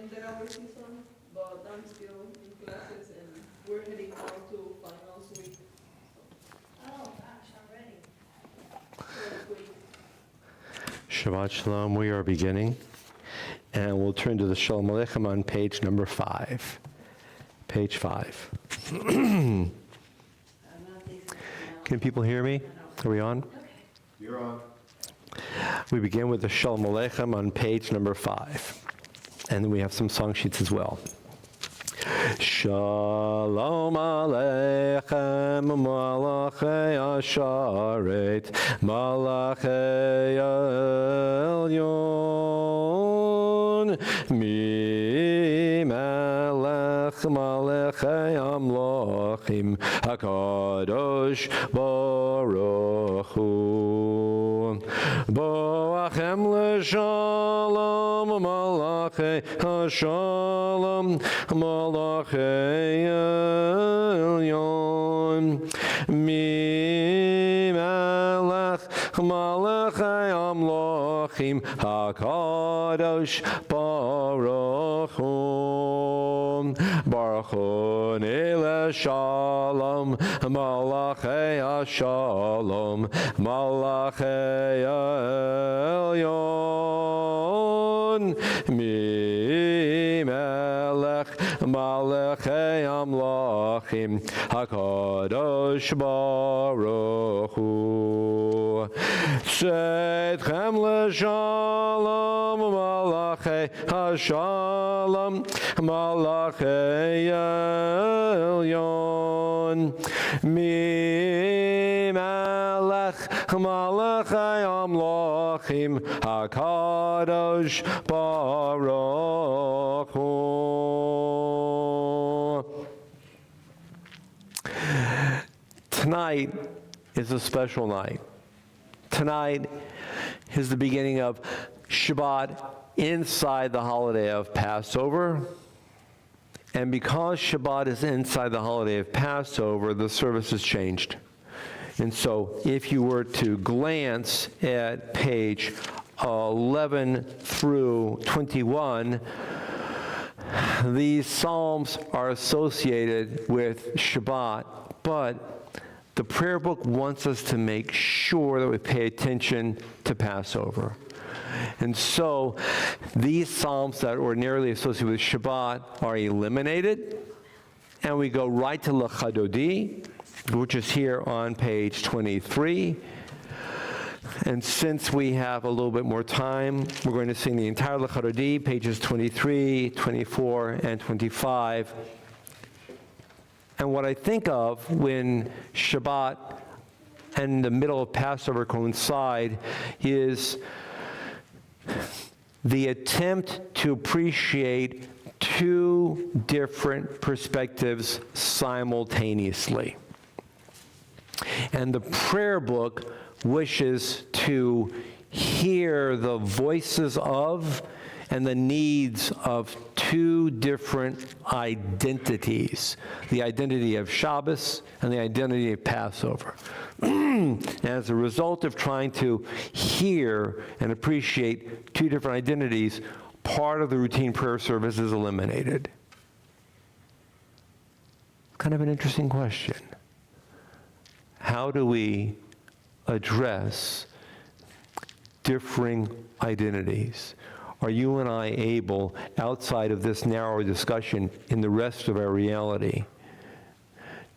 ended our season, but I'm still in classes and we're heading down to finals week. Oh gosh, already. Very quick. Shabbat Shalom, we are beginning, and we'll turn to the Shalom Aleichem on page number 5. Page 5. Can people hear me? Are we on? You're on. We begin with the Shalom Aleichem on page number 5, and then we have some song sheets as well. Shalom Aleichem, Malachei Asharet, Malachei Elyon, Mi Melech Malachei Amlochim, HaKadosh Baruch Hu. Boachem l'shalom, Malachei HaShalom, Malachei Elyon, Mi Melech Malachei Amlochim, HaKadosh Baruch Hu. Baruch Hu l'shalom, Malachei HaShalom, Malachei Elyon, Mi Melech Malachei Amlochim, HaKadosh Baruch Hu. Tzedchem l'shalom, Malachei HaShalom, Malachei Elyon, Mi Melech Malachei Amlochim, HaKadosh Baruch Hu. Tonight is a special night. Tonight is the beginning of Shabbat inside the holiday of Passover. And because Shabbat is inside the holiday of Passover, the service has changed. And so if you were to glance at page 11 through 21, these psalms are associated with Shabbat, but the prayer book wants us to make sure that we pay attention to Passover. And so these psalms that are ordinarily associated with Shabbat are eliminated, and we go right to L'Chadodi, which is here on page 23. And since we have a little bit more time, we're going to sing the entire L'Chadodi, pages 23, 24, and 25. And what I think of when Shabbat and the middle of Passover coincide is the attempt to appreciate two different perspectives simultaneously. And the prayer book wishes to hear the voices of and the needs of two different identities, the identity of Shabbos and the identity of Passover. As a result of trying to hear and appreciate two different identities, part of the routine prayer service is eliminated. Kind of an interesting question. How do we address differing identities? Are you and I able, outside of this narrow discussion in the rest of our reality,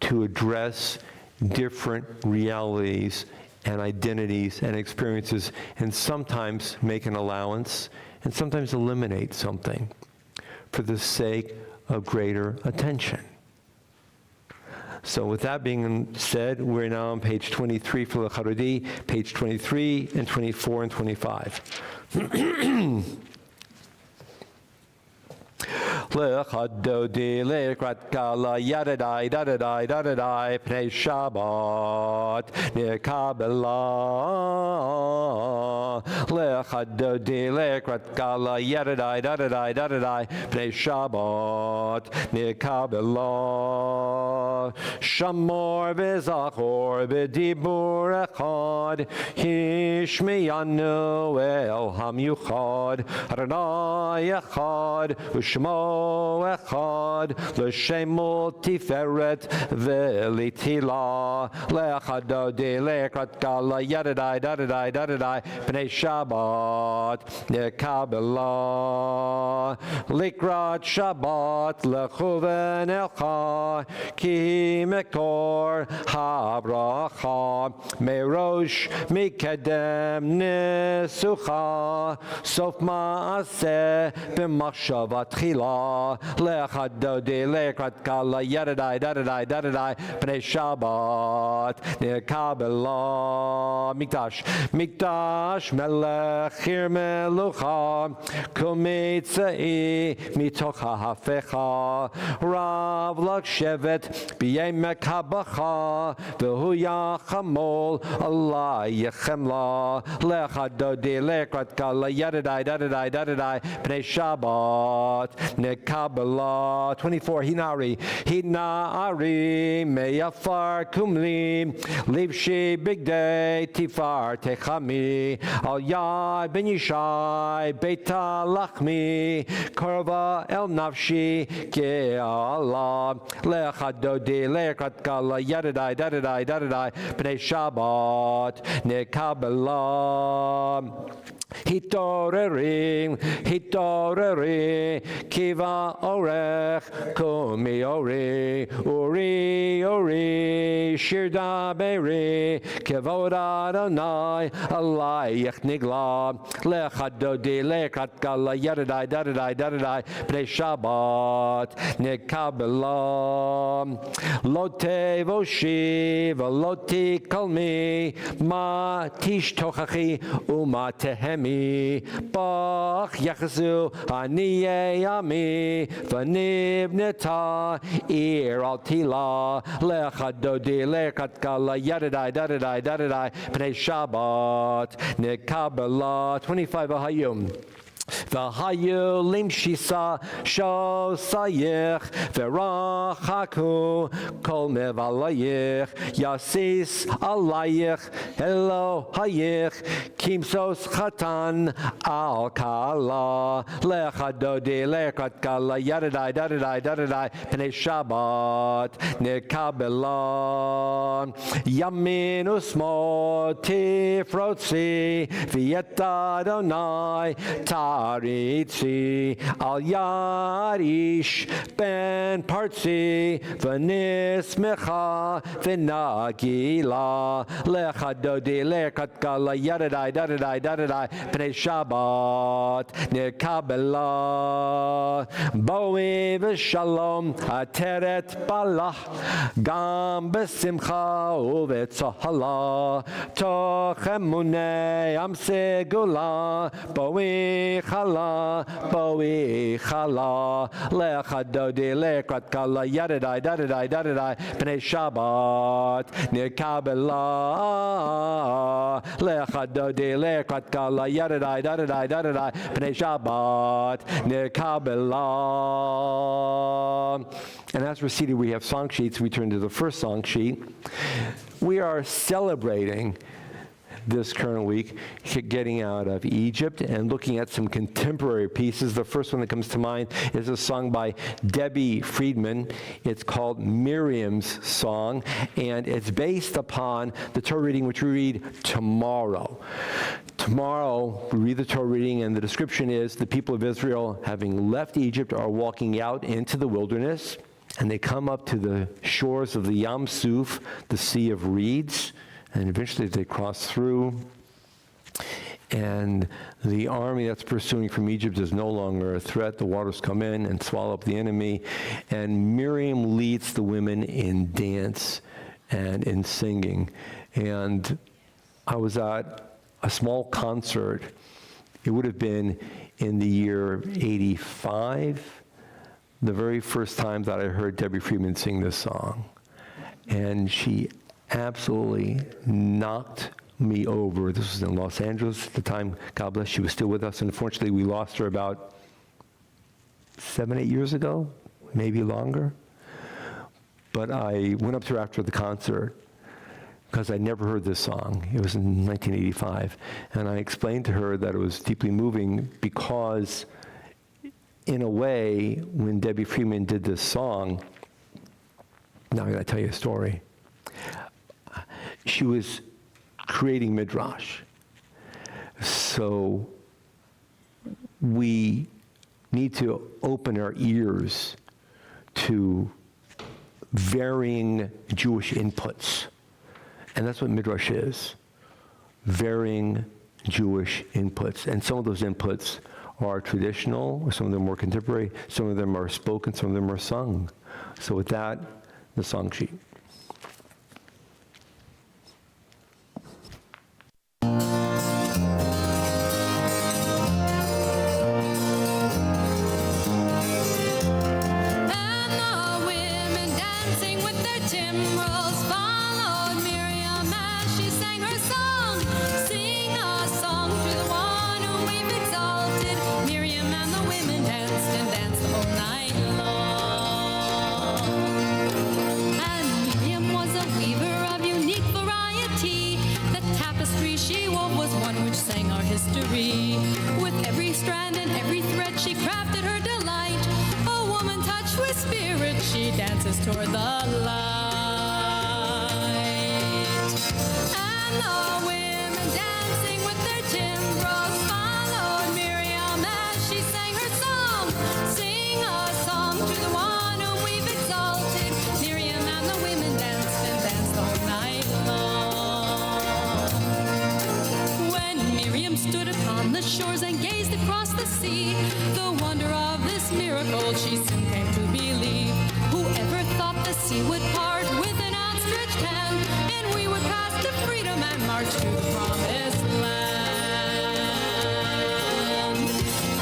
to address different realities and identities and experiences, and sometimes make an allowance and sometimes eliminate something for the sake of greater attention? So with that being said, we're now on page 23 for the L'Chadodi, page 23 and 24 and 25. L'Chadodi lekrat kala yadadai dadadai dadadai pnei Shabbat nikabela Lechadodi lekrat gala yadadai dadadai dadadai Pnei Shabbat Nikabela Shamor v'zachor b'dibur echad Hishmiyanu el hamyuchad Adonai echad Ushmo echad L'shemul tiferet v'litila Lechadodi lekrat gala yadadai dadadai dadadai Pnei Shabbat Nikabela Likrat Shabbat lechuven elcha Ki mekor habracha Merosh mikedem nesucha Sof maaseh b'machshavat tchila Lechadodi lekrat gala yadadai dadadai dadadai Pnei Shabbat Nikabela Mikdash melech hir melucha kumitzai mitoch hafecha rav lakshevet b'yemek habacha v'hu yachamol alay yechemla lechadodi lekrat gala yadadai dadadai dadadai Pnei Shabbat Nikabela 24 hinari meyafar kumli livshi bigdei tifar techami al yad ben yishai beita lachmi korva el nafshi ke Allah lechadodi lekrat gala yadadai dadadai dadadai Pnei Shabbat Nikabela Hitoreri kiva orech kumi ori shirda beri kevod Adonai alayich nigla lechadodi lekrat gala yadadai dadadai dadadai Pnei Shabbat Nikabela lote voshi veloti kalmi ma tish tochachi uma tehemi Bach Yachazu Aniye Yami Vanibneta Ir Al Tila Lechadodi Lekrat Gala Yadadai Dadadai Dadadai Pnei Shabbat Nikabela 25 Ahayim V'hayu limshisa shosayich v'rachaku kol mevalayich yasis alayich Elohayich kimsos chatan al kala lechadodi lekrat gala yadadai dadadai dadadai Pnei Shabbat Nikabela yamin usmo tifrotzi v'yeta Adonai Aritzi al Yarish ben Partzi v'nismecha v'nagila lechadodi lekrat gala yadadai dadadai dadadai Pnei Shabbat Nikabela Boi v'shalom ateret balah gam b'simcha u'v'tzohala toch emunei am segula Boi chala lechadodi lekrat gala yadadai dadadai dadadai Pnei Shabbat Nikabela lechadodi lekrat gala yadadai dadadai dadadai Pnei Shabbat Nikabela. And as we're seated, we have song sheets. We turn to the first song sheet. We are celebrating this current week, getting out of Egypt and looking at some contemporary pieces. The first one that comes to mind is a song by Debbie Friedman. It's called Miriam's Song, and it's based upon the Torah reading which we read tomorrow. Tomorrow, we read the Torah reading, and the description is the people of Israel, having left Egypt, are walking out into the wilderness, and they come up to the shores of the Yam Suf, the Sea of Reeds, and eventually they cross through, and the army that's pursuing from Egypt is no longer a threat. The waters come in and swallow up the enemy, and Miriam leads the women in dance and in singing. And I was at a small concert. It would have been in the year 85, the very first time that I heard Debbie Friedman sing this song. And she absolutely knocked me over. This was in Los Angeles at the time. God bless, she was still with us. Unfortunately, we lost her about 7, 8 years ago, maybe longer. But I went up to her after the concert because I'd never heard this song. It was in 1985. And I explained to her that it was deeply moving because, in a way, when Debbie Freeman did this song, now I gotta tell you a story. She was creating Midrash. So we need to open our ears to varying Jewish inputs. And that's what Midrash is, varying Jewish inputs. And some of those inputs are traditional, some of them are contemporary, some of them are spoken, some of them are sung. So with that, the song sheet. With every strand and every thread she crafted her delight. A woman touched with spirit, she dances toward the light. And the women dancing with their timbrels followed Miriam as she sang her song. Sing a song to the one whom we've exalted. Miriam and the women danced and danced all night long. When Miriam stood upon the shores and gazed across the sea, the wonder of this miracle she soon came to believe. Whoever thought the sea would part with an outstretched hand, and we would pass to freedom and march to the promised land.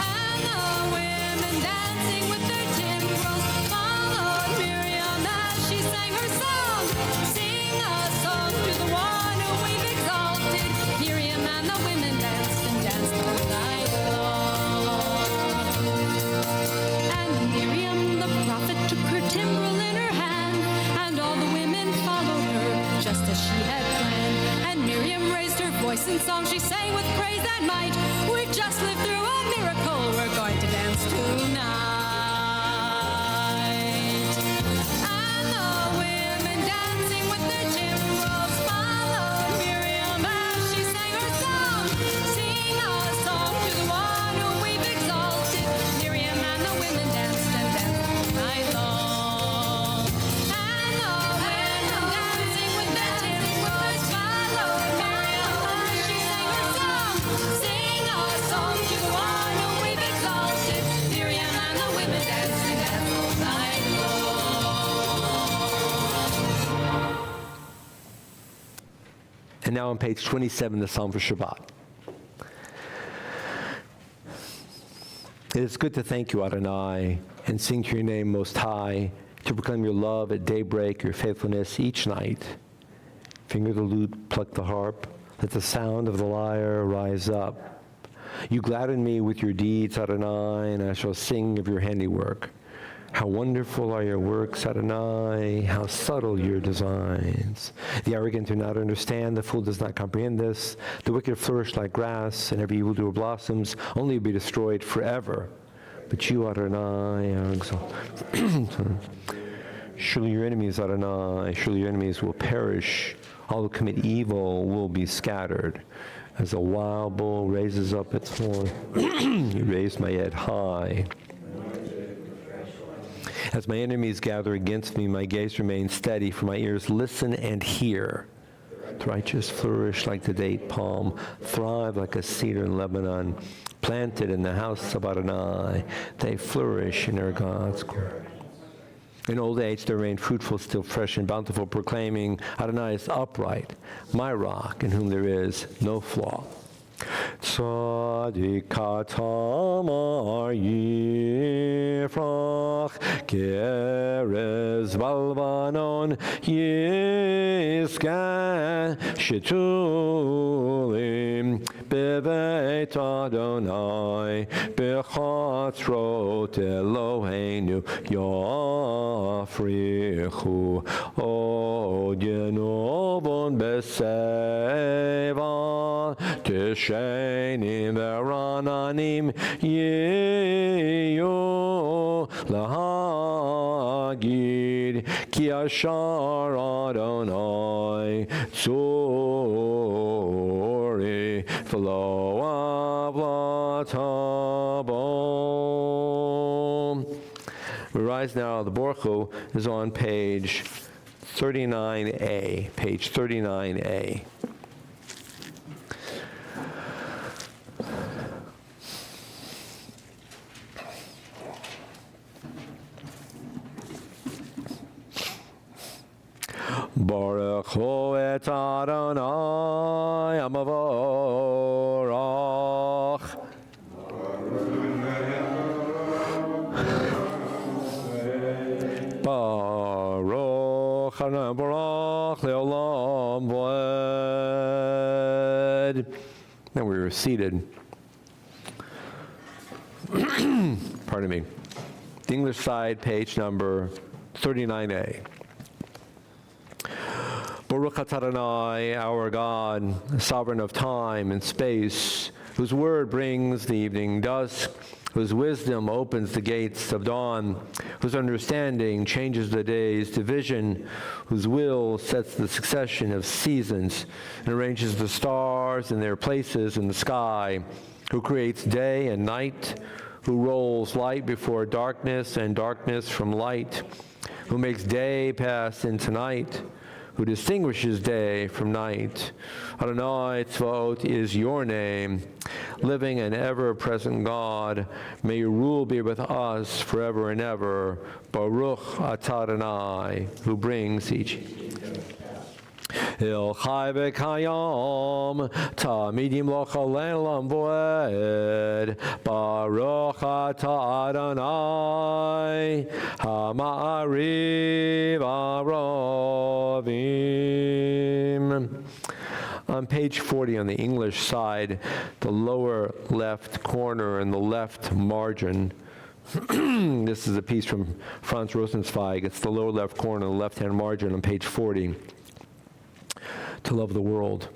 And the women dancing with their timbrels followed Miriam as she sang her song. Sing a song to the one whom we've exalted. Miriam and the women danced and danced all night long. And Miriam the prophet took her timbrel in her hand, and all the women followed her just as she had planned. And Miriam raised her voice in song, she sang with praise and might. We've just lived through a miracle, we're going to dance tonight. And the women dancing with their timbrels followed Miriam as she sang her song. Sing a song to the one whom we've exalted. Miriam and the women danced and danced all night long. And the women dancing with their timbrels followed Miriam as she sang her song. Sing a song to the one whom we've exalted. Miriam and the women danced and danced all night long. And now on page 27, the Psalm for Shabbat. It is good to thank you, Adonai, and sing to your name most high, to proclaim your love at daybreak, your faithfulness each night. Finger the lute, pluck the harp, let the sound of the lyre rise up. You gladden me with your deeds, Adonai, and I shall sing of your handiwork. How wonderful are your works, Adonai, how subtle your designs. The arrogant do not understand, the fool does not comprehend this. The wicked flourish like grass, and every evildoer blossoms, only to be destroyed forever. But you, Adonai, are exalted. Surely your enemies, Adonai, surely your enemies will perish. All who commit evil will be scattered. As a wild bull raises up its horn, you raised my head high. As my enemies gather against me, my gaze remains steady, for my ears listen and hear. The righteous flourish like the date palm, thrive like a cedar in Lebanon, planted in the house of Adonai. They flourish in their God's court. In old age they remain fruitful, still fresh and bountiful, proclaiming, Adonai is upright, my rock, in whom there is no flaw. Tzadikatamar yifrach keres balvanon yizkeh shetulim beveit Adonai bechatzrot Eloheinu yafrichu od yenovon beseva Tishenim verananim yiyu lahagid ki ashar Adonai tzori v'lo avlatabom. We rise now. The Borchu is on page 39A. Page 39A. Baruch hu et Adonai amavorach. Baruch Adonai Baruch leolam voed. Now we were seated. Pardon me. The English side, page number 39A. Baruch atah Adonai, our God, sovereign of time and space, whose word brings the evening dusk, whose wisdom opens the gates of dawn, whose understanding changes the days to vision, whose will sets the succession of seasons and arranges the stars in their places in the sky, who creates day and night, who rolls light before darkness and darkness from light, who makes day pass into night, who distinguishes day from night. Adonai Tzvaot is your name, living and ever-present God. May your rule be with us forever and ever. Baruch atah Adonai, who brings each. Il chai v'kayom, tamidim lo chalelam voed. Baruch atah Adonai, ha'ma'ariv aravim. On page 40 on the English side, the lower left corner and the left margin, this is a piece from Franz Rosenzweig. It's the lower left corner, the left-hand margin on page 40. To love the world.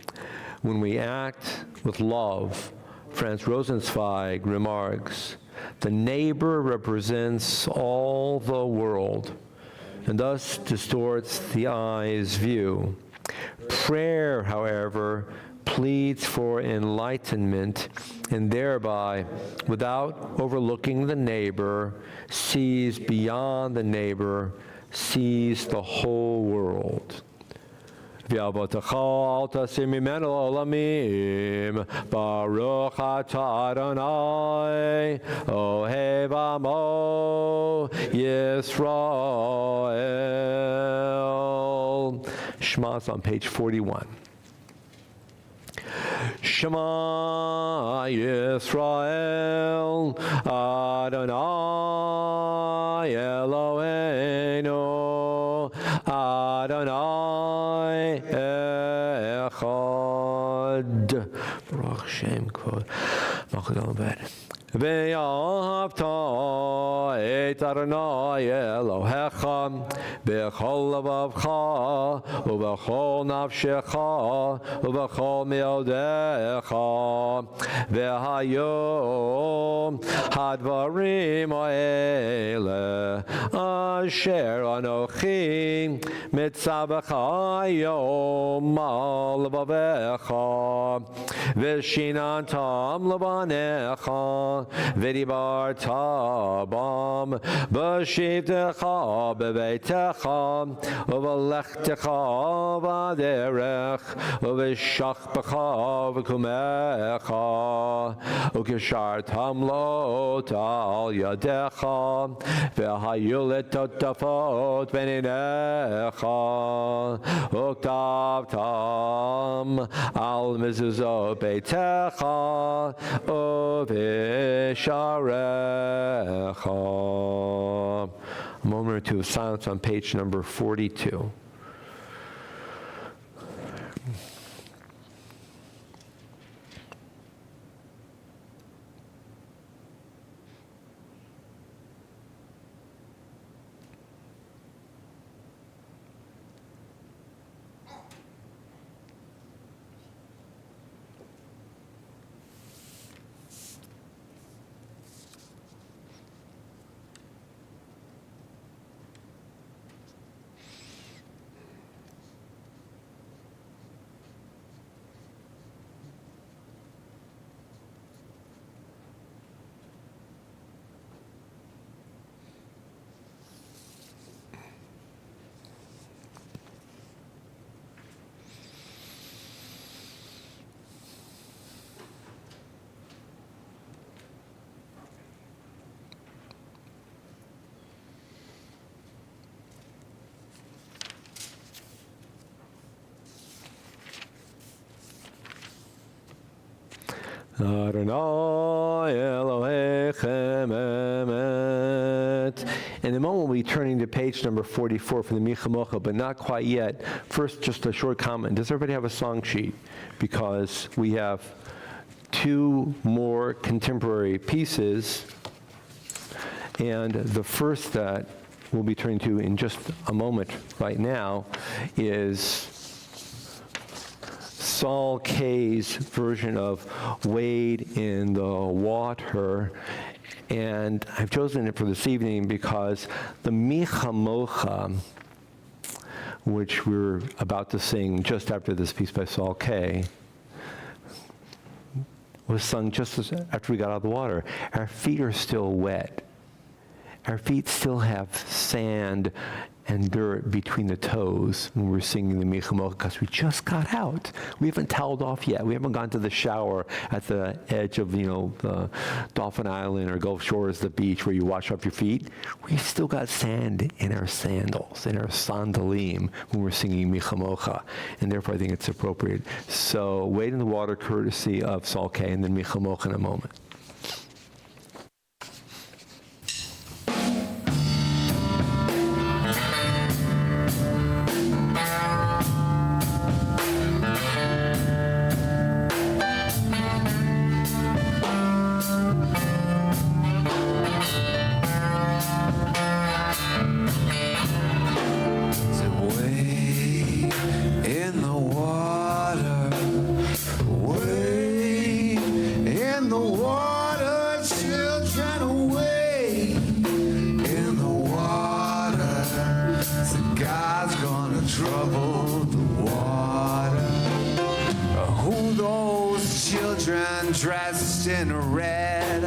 When we act with love, Franz Rosenzweig remarks, the neighbor represents all the world and thus distorts the eye's view. Prayer, however, pleads for enlightenment and thereby, without overlooking the neighbor, sees beyond the neighbor, sees the whole world. V'avotecha al tasir mimenu olamim, Baruch atah Adonai, ohev amo Yisrael. Shema's on page 41. Shema Yisrael, Adonai Eloheinu, Adonai Echad. Baruch Shem Kvod Malchut Olam. Ve'ahavta et Adonai Elohecha b'chol levavcha u'b'chol nafshecha u'b'chol me'odecha ve'hayom hadvarim ha'ele asher anochi mitzavecha hayom al levavecha v'shinantam levanecha v'dibarta bam v'shivtecha b'beitecha v'lechtecha v'derech v'shachbecha v'kumecha v'kishartam lot al yadecha v'hayulet totafot ben beninecha uktavtam al mezuzot beitecha uvisharecha. A moment or two of silence on page number 42. Adonai Elohechem Emet. In a moment, we'll be turning to page number 44 for the Michamocha, but not quite yet. First, just a short comment. Does everybody have a song sheet? Because we have two more contemporary pieces, and the first that we'll be turning to in just a moment right now is Saul Kay's version of Wade in the Water. And I've chosen it for this evening because the Michamocha, which we're about to sing just after this piece by Saul Kay, was sung just after we got out of the water. Our feet are still wet. Our feet still have sand and dirt between the toes when we're singing the Michamocha because we just got out. We haven't toweled off yet. We haven't gone to the shower at the edge of, the Dolphin Island or Gulf Shores, the beach where you wash off your feet. We've still got sand in our sandals, in our sandalim when we're singing Michamocha, and therefore I think it's appropriate. So Wade in the Water, courtesy of Saul Kay, and then Michamocha in a moment. Dressed in red,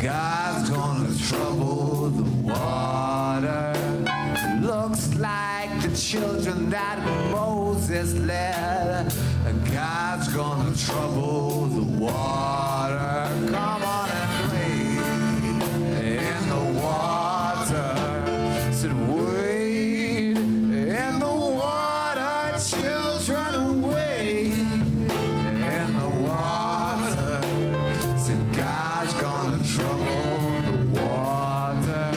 God's gonna trouble the water. Looks like the children that Moses led. God's gonna trouble the water. Come on and wade in the water. Said wade in the water, children, wade in the water. God's gonna trouble the water.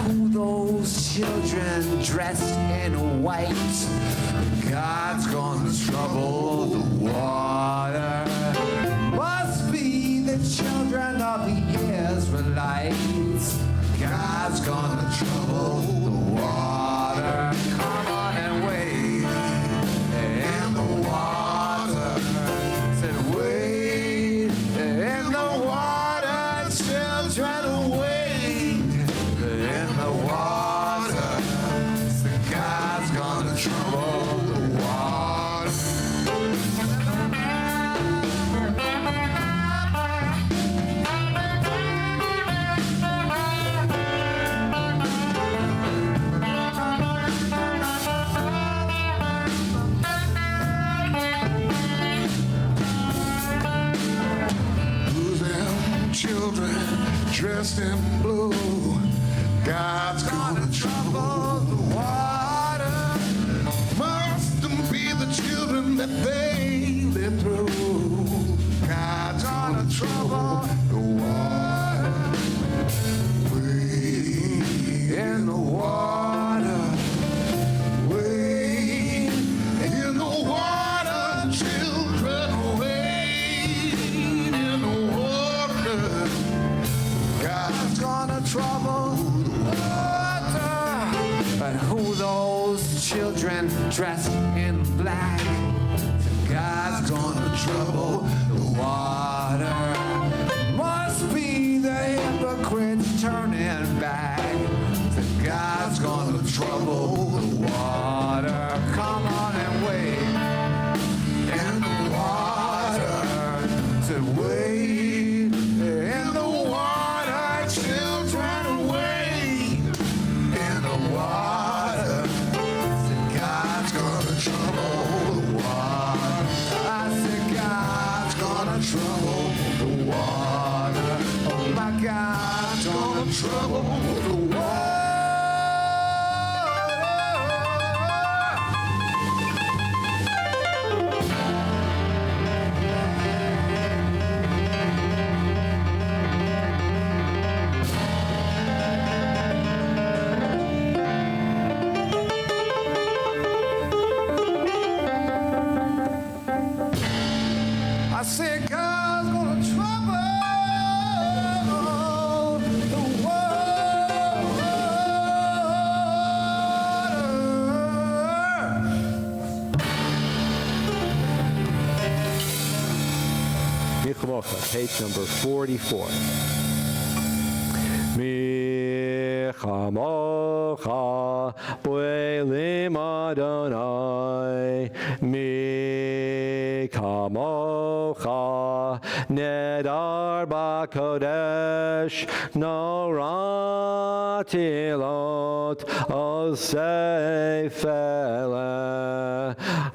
Who those children dressed in white? God's gonna trouble the water. Must be the children of the Israelites. God's gonna trouble the water. Come on and wade in the water. Said wade in the water, children, wade in the water. So God's gonna trouble the water. Children dressed in blue, God's gonna trouble trouble the water. Wade in the water. Wade in the water, children. Wade in the water. God's gonna trouble the water. But who those children dressed in black? God's gonna trouble the water. Must be the hypocrites turning back. God's gonna trouble the water. Come on and wade in the water. To wade in the water, children, wade in the water. God's gonna trouble the water. I said God's gonna trouble the water. Oh my God's gonna trouble the water. I said God's gonna trouble the water. Page number 44. Michamocha Boelim Adonai Mikamocha Nedar Bakodesh Noratilot Osefele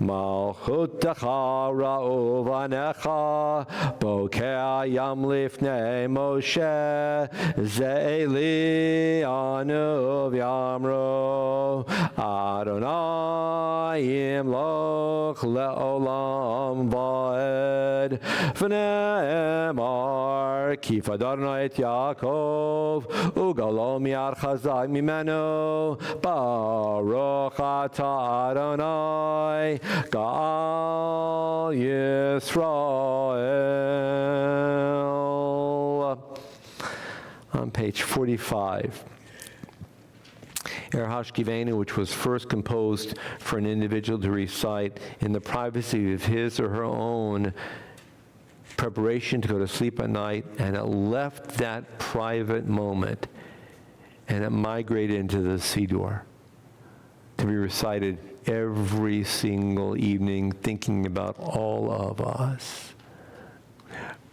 Malchutecha Ra'uvanecha Bokeh Yam Lifnei Moshe Ze'eli Anuv Yamro Adonai Yimloch Le'olam Va'ed V'ne'emar Kif Adonai et Yaakov Ugalom Yad Chazak Mimenu Baruch Ata Adonai Gal Yisrael. On page 45. Hashkivenu, which was first composed for an individual to recite in the privacy of his or her own preparation to go to sleep at night, and it left that private moment and it migrated into the Siddur to be recited every single evening, thinking about all of us.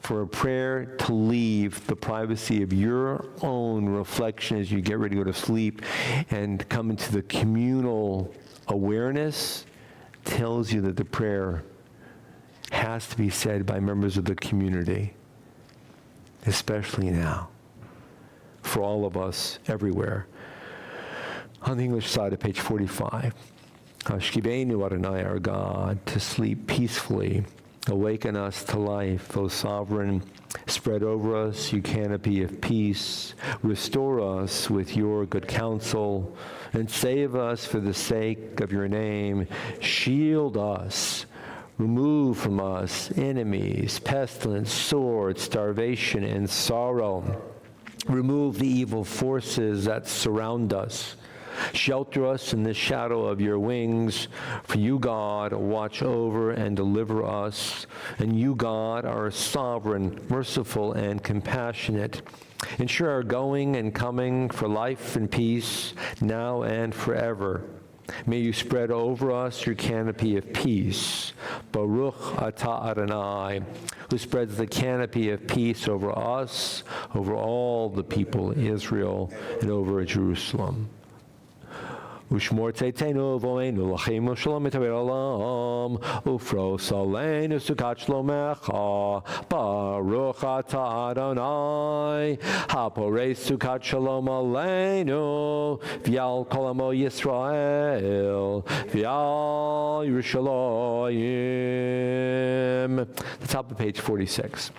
For a prayer to leave the privacy of your own reflection as you get ready to go to sleep and come into the communal awareness tells you that the prayer has to be said by members of the community, especially now, for all of us everywhere. On the English side of page 45, Hashkivenu Adonai, our God, to sleep peacefully. Awaken us to life, O Sovereign. Spread over us your canopy of peace. Restore us with your good counsel, and save us for the sake of your name. Shield us. Remove from us enemies, pestilence, sword, starvation, and sorrow. Remove the evil forces that surround us. Shelter us in the shadow of your wings, for you, God, watch over and deliver us, and you, God, are sovereign, merciful, and compassionate. Ensure our going and coming for life and peace, now and forever. May you spread over us your canopy of peace. Baruch Atah Adonai, who spreads the canopy of peace over us, over all the people of Israel, and over Jerusalem. Ushmor tzeitenu v'oenu l'chim u'shalom etaver olam ufros aleinu sukat shlomecha baruch atah Adonai haporei sukat shalom aleinu v'yal kol amo Yisrael v'yal Yerushalayim. The top of page 46.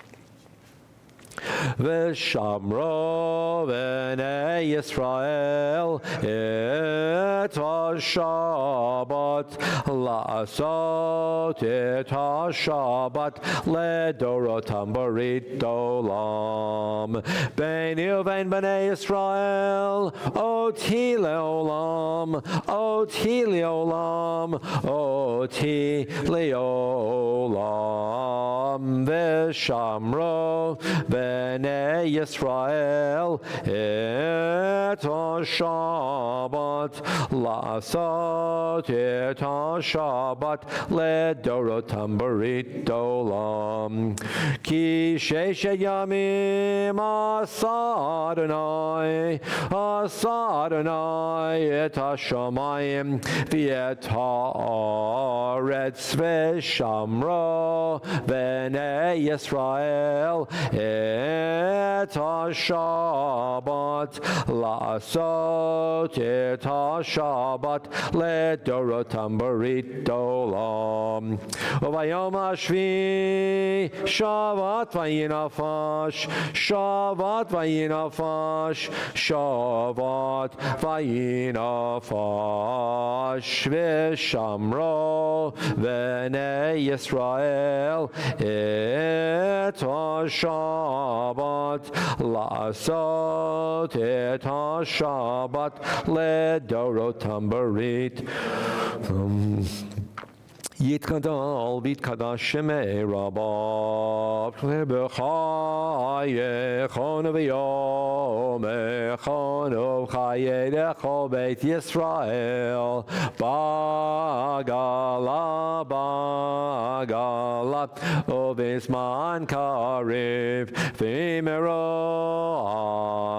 V'shamro b'nei Yisrael et ha-Shabbat la'asot et ha-Shabbat ledorotam barit olam. Beini uvein b'nei Yisrael oti leolam, oti leolam, oti leolam. V'shamro b'nei Yisrael et ha-Shabbat la'asot et ha-Shabbat ledorotam barit olam. Ki sheshet yamim asa Adonai et ha-shamayim v'et ha'aretz v'shamro b'nei Yisrael et ha-Shabbat la'asot et ha-Shabbat ledorotam barit olam. V'vayom hashvi Shabbat vayinafash, Shabbat vayinafash, Shabbat vayinafash v'shamro b'nei Yisrael et ha-Shabbat la'asot et ha-Shabbat ledorotam barit. Yitkadal vitkadash shemei rabba b'chayechon v'yomechon uv'chayedecho beit Yisrael bagala uv'izman kariv v'imero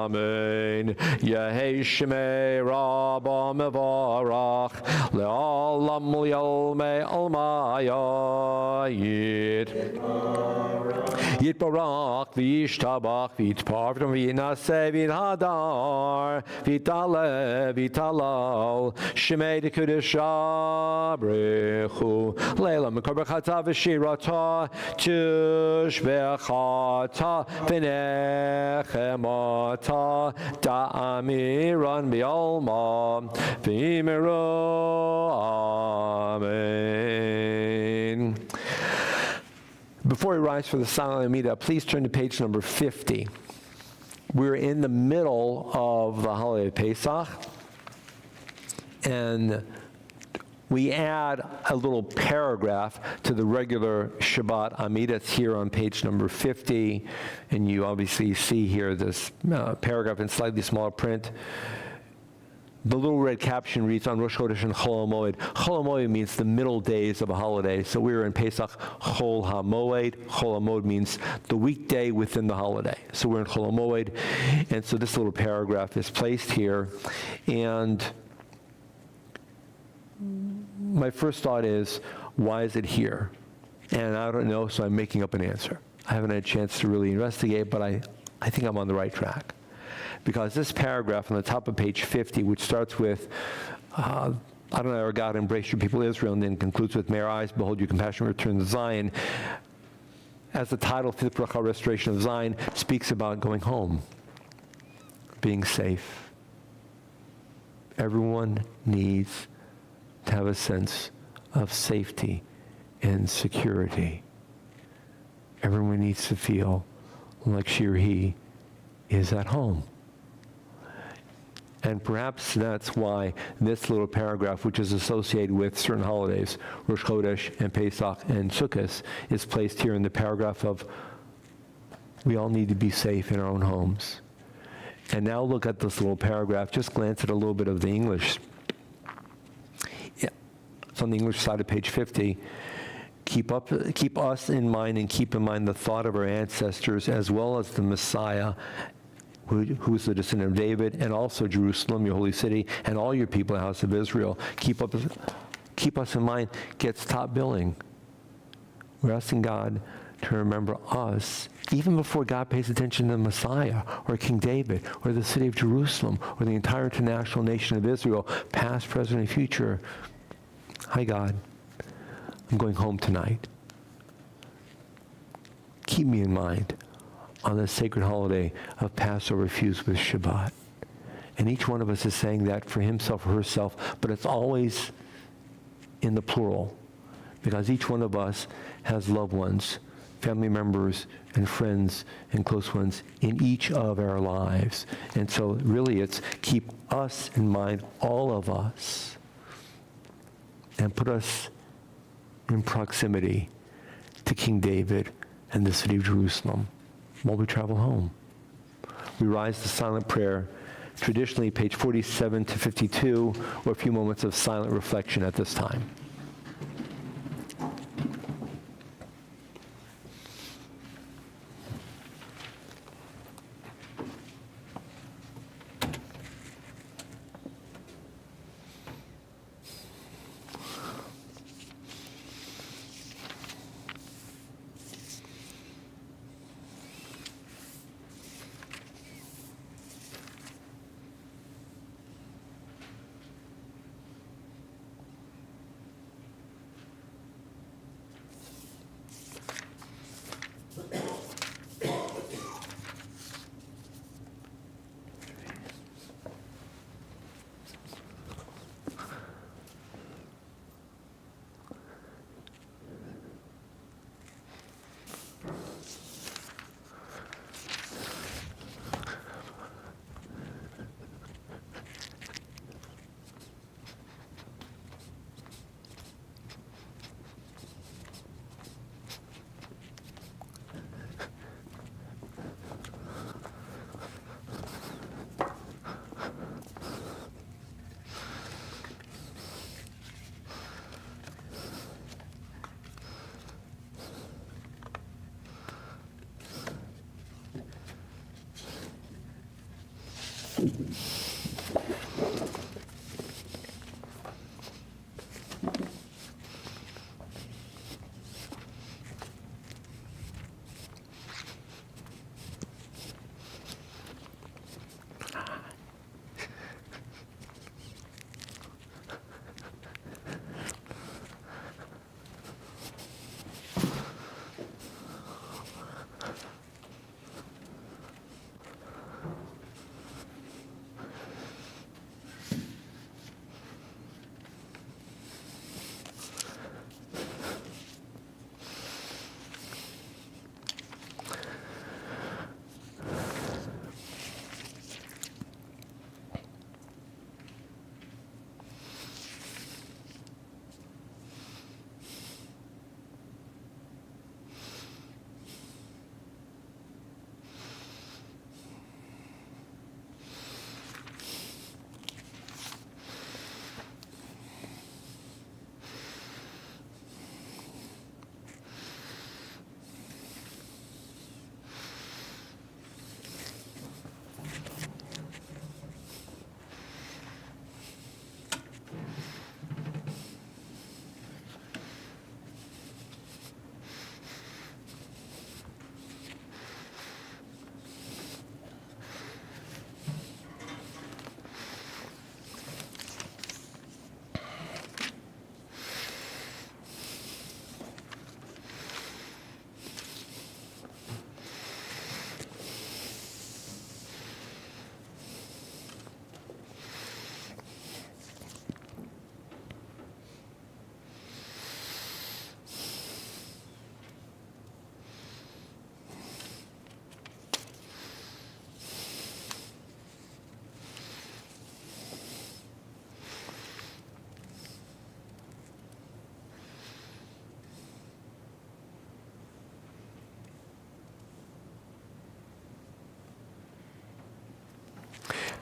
amen. Yehei shemei rabba mevarach le'olam l'yolmei Almayayit Yitbarach v'yishtabach v'yitparvim v'yinaseh v'yinhadar v'yitale v'yitalal Shemei d'Kudusha Brechu Leila Mekor b'chata v'shirata Tushbechata v'nechemata Da'amiran v'yolma v'yimiru Amen. Before we rise for the silent Amida, please turn to page number 50. We're in the middle of the holiday of Pesach, and we add a little paragraph to the regular Shabbat Amida. It's here on page number 50, and you obviously see here this paragraph in slightly smaller print. The little red caption reads on Rosh Chodesh and Chol HaMoed. Chol HaMoed means the middle days of a holiday. So we were in Pesach, Chol HaMoed. Chol HaMoed means the weekday within the holiday. So we're in Chol HaMoed. And so this little paragraph is placed here. And my first thought is, why is it here? And I don't know, so I'm making up an answer. I haven't had a chance to really investigate, but I think I'm on the right track. Because this paragraph on the top of page 50, which starts with, Adonai our God, embrace your people Israel, and then concludes with, may our eyes behold your compassion, return to Zion. As the title, Fifth Bracha, Restoration of Zion, speaks about going home, being safe. Everyone needs to have a sense of safety and security. Everyone needs to feel like she or he is at home. And perhaps that's why this little paragraph, which is associated with certain holidays, Rosh Chodesh and Pesach and Sukkot, is placed here in the paragraph of, we all need to be safe in our own homes. And now look at this little paragraph. Just glance at a little bit of the English. Yeah, it's on the English side of page 50. Keep us in mind, and keep in mind the thought of our ancestors, as well as the Messiah, who is the descendant of David, and also Jerusalem, your holy city, and all your people, the house of Israel. Keep us in mind gets top billing. We're asking God to remember us, even before God pays attention to the Messiah, or King David, or the city of Jerusalem, or the entire international nation of Israel, past, present, and future. Hi, God. I'm going home tonight. Keep me in mind. on the sacred holiday of Passover fused with Shabbat. And each one of us is saying that for himself or herself, but it's always in the plural, because each one of us has loved ones, family members, and friends, and close ones in each of our lives. And so really it's keep us in mind, all of us, and put us in proximity to King David and the city of Jerusalem while we travel home. We rise to silent prayer, traditionally page 47 to 52, or a few moments of silent reflection at this time.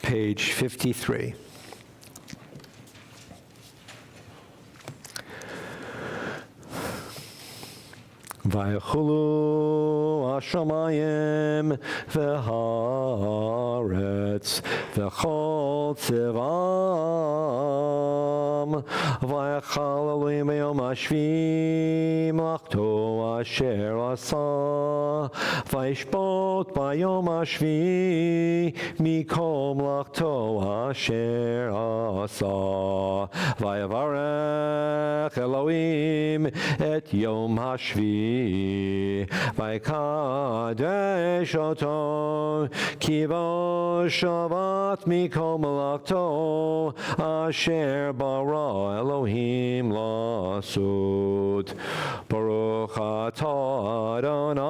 Page 53. Vaychulu hashamayim v'haaretz v'chol tzivam vayachal Elohim b'yom hashvi melachto asher asa vayishbor ביום השביעי מכל מלאכתו אשר עשה. ויברך אלוהים את יום השביעי ויקדש אותו כי בו שבת מכל מלאכתו אשר ברא אלוהים לעשות. ברוך אתה אדוני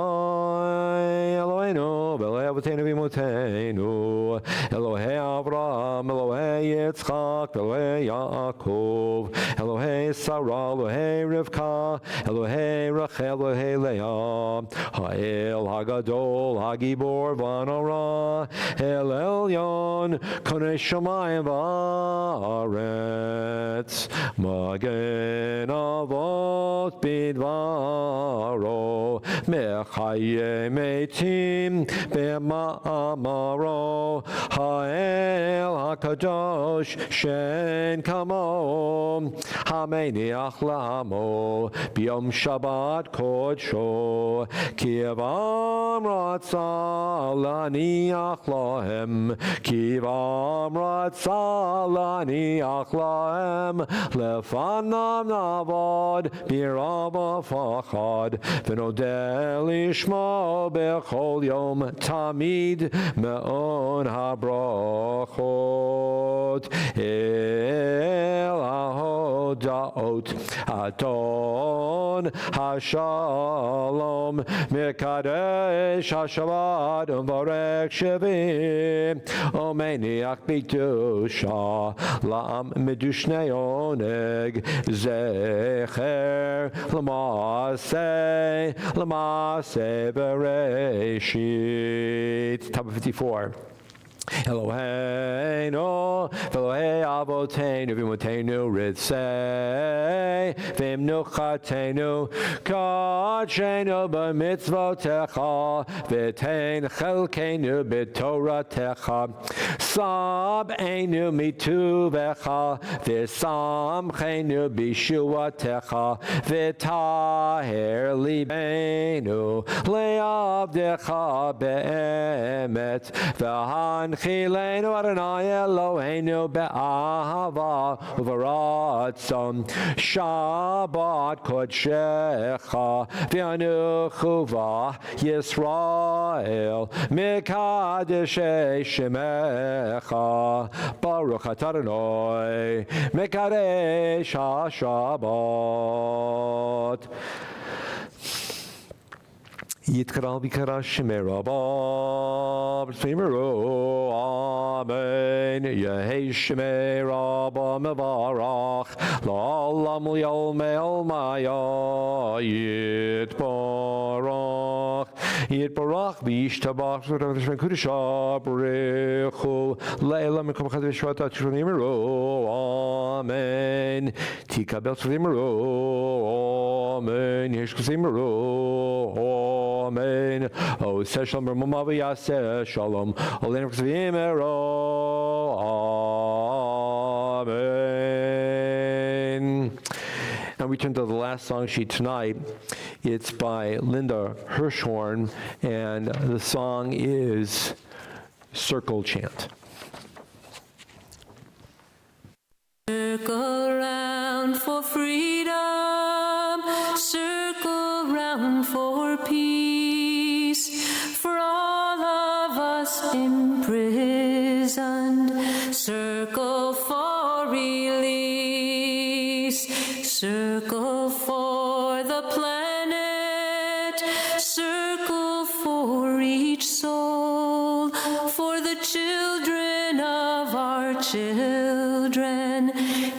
אלוהינו ואלוהי אבותינו ואמותינו אלוהי אברהם אלוהי יצחק ואלוהי יעקב אלוהי שרה אלוהי רבקה אלוהי רחל אלוהי לאה האל הגדול הגיבור והנורא אל עליון קונה שמיים וארץ מגן אבות בדברו מחיי מתים במאמרו האל הקדוש שאין כמוהו המניח לעמו ביום שבת קודשו כי בם רצה להניח להם כי בם רצה להניח להם לפניו נעבוד ברב ופחד ונודה לשמו בכל יום תמיד מאון הברכות אל ההודעות אדון השלום מקדש השבת ומברך שבים ומניח בקדושה לעם מדושני עונג זכר למעשה בראשית. Top 54. Eloheinu v'Elohei Avoteinu v'Imotenu Ritzei v'Imnuchatenu Kodshenu b'mitzvotecha v'tein chelkeinu b'toratecha sab'enu mituvecha v'samchenu b'shuatecha v'taher libeinu le'avdecha be'emet v'han Chilenu Adonai Eloheinu be'ahava u'v'ratzon Shabbat kodshecha v'anuchuva Yisrael mikadeshei shemecha Baruch atah Adonai mekadesh ha-Shabbat Yitkaral b'kara shemei rabba b'tzvimero amen Yehei shemei rabba mevarach la'olam li'olmei olmaya yitbarach yitbarach v'yishtabach v'shemei kudusha b'rechu le'elam mekom chad v'shvat b'tzvimero amen tikabel b'tzvimero amen yesh b'tzvimero Amen. O Shalom Ramama v'Yaseh Shalom. Olenu v'Tzvimero. Amen. Now we turn to the last song sheet tonight. It's by Linda Hirschhorn, and the song is Circle Chant. Circle round for freedom, circle round for peace, for all of us imprisoned, circle for release, circle for the planet, circle for each soul, for the children of our children.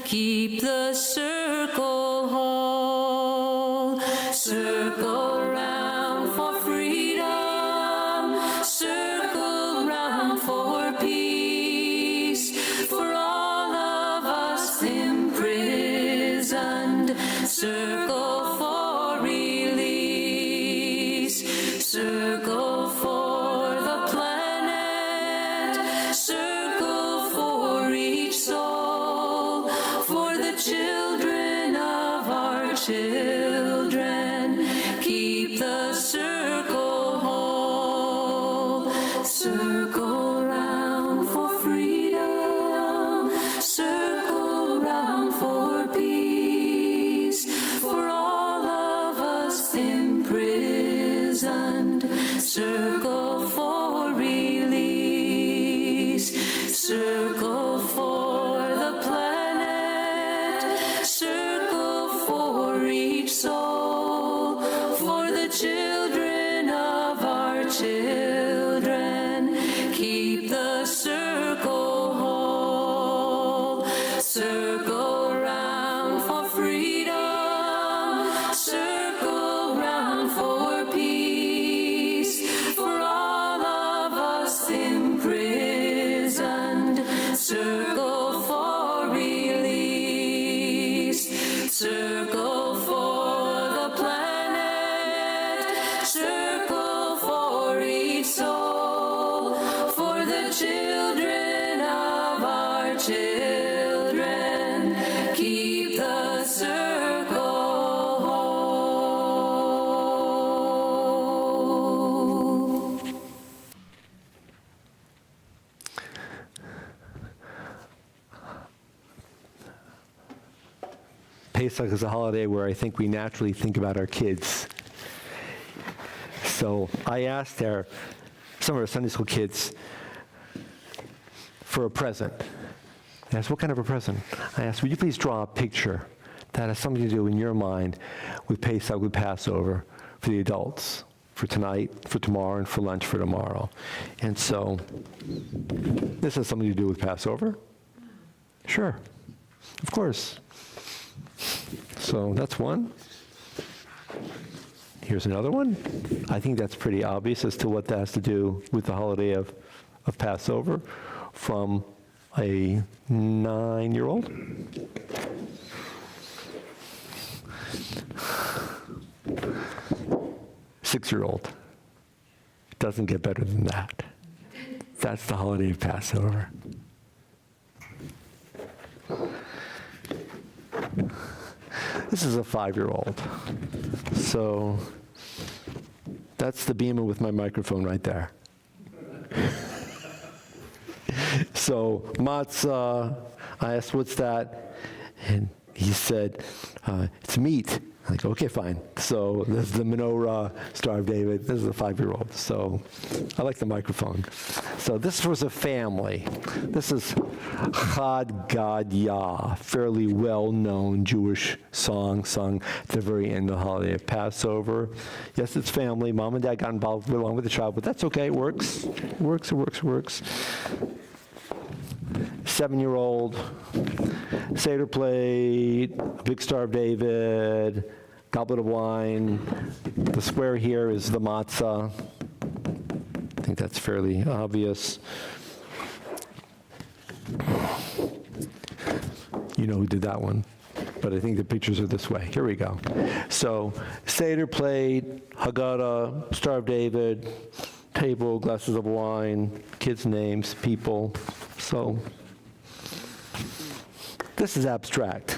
Keep the circle whole. Circle round for freedom. Circle round for peace. For all of us imprisoned. Circle for release. Circle for the planet. Circle for each soul. Circle round for freedom, circle round for peace, for all of us imprisoned, circle for release, circle for the planet, circle for each soul, for the children of our children, keep the circle whole. Circle round for freedom, circle round for peace, for all of us imprisoned, circle for release, circle for the planet, circle for each soul, for the children of our children, keep the circle whole. Pesach is a holiday where I think we naturally think about our kids. So I asked some of our Sunday school kids for a present. I asked, what kind of a present? I asked, would you please draw a picture that has something to do in your mind with Pesach, with Passover, for the adults, for tonight, for tomorrow, and for lunch for tomorrow. And so this has something to do with Passover? Sure, of course. So that's one. Here's another one. I think that's pretty obvious as to what that has to do with the holiday of Passover from a 9-year-old. Six-year-old. Doesn't get better than that. That's the holiday of Passover. This is a 5-year-old. So that's the beamer with my microphone right there. So matzah, I asked, what's that? And he said, it's meat. I'm like, okay, fine. So this is the menorah, Star of David. This is a 5-year-old. So I like the microphone. So this was a family. This is Chad Gad Yah, fairly well-known Jewish song sung at the very end of the holiday of Passover. Yes, it's family. Mom and dad got involved along with the child, but that's okay. It works. It works, it works, it works. 7-year-old, Seder plate, a big Star of David, goblet of wine. The square here is the matzah. I think that's fairly obvious. You know who did that one, but I think the pictures are this way. Here we go. So Seder plate, Haggadah, Star of David, table, glasses of wine, kids' names, people. So this is abstract.